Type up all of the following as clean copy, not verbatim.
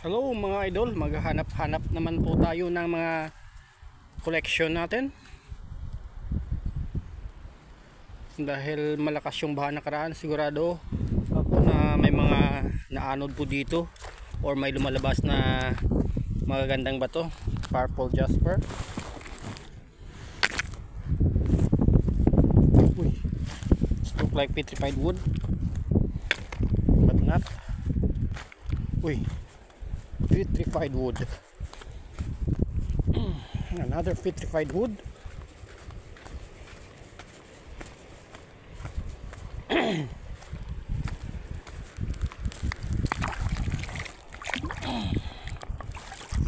Hello mga idol, maghahanap-hanap naman po tayo ng mga collection natin. Dahil malakas yung baha nakaraan, sigurado ako na may mga naanod po dito or may lumalabas na magagandang bato. Purple jasper. Uy, it looks like petrified wood, but not. Uy, petrified wood. Another petrified wood.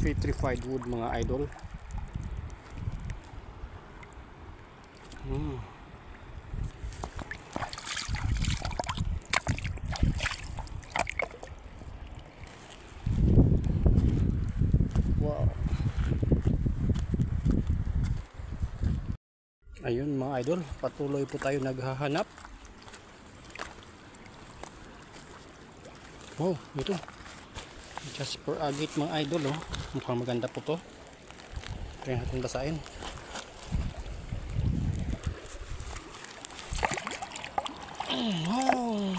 Petrified wood mga idol. Wow. Ayun mga idol, patuloy po tayo naghahanap. Wow, ito jasper agate mga idol, oh. Mukhang maganda po to. Kaya natin basahin. Wow.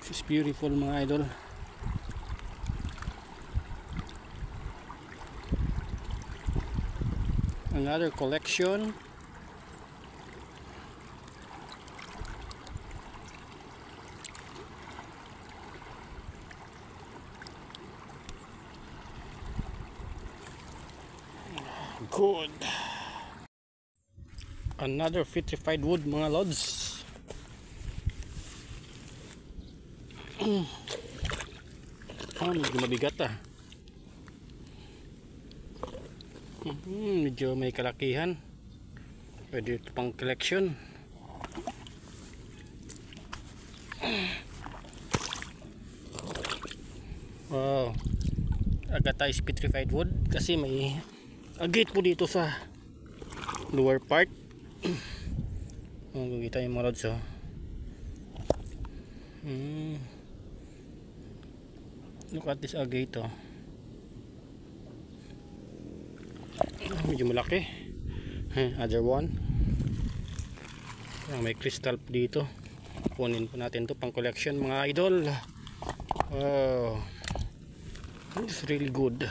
This is beautiful mga idol. Another collection. Good. Another petrified wood mga lods. Medyo mabigat ah. Medyo may kalakihan. Pwede ito pang collection. Wow, Agata is petrified wood kasi may agate po dito sa lower part. Kita yung mga rods, oh. Look at this agate, oh. Medyo malaki. Other one. May crystal dito. Kunin po natin to pang collection mga idol. Wow, it's really good.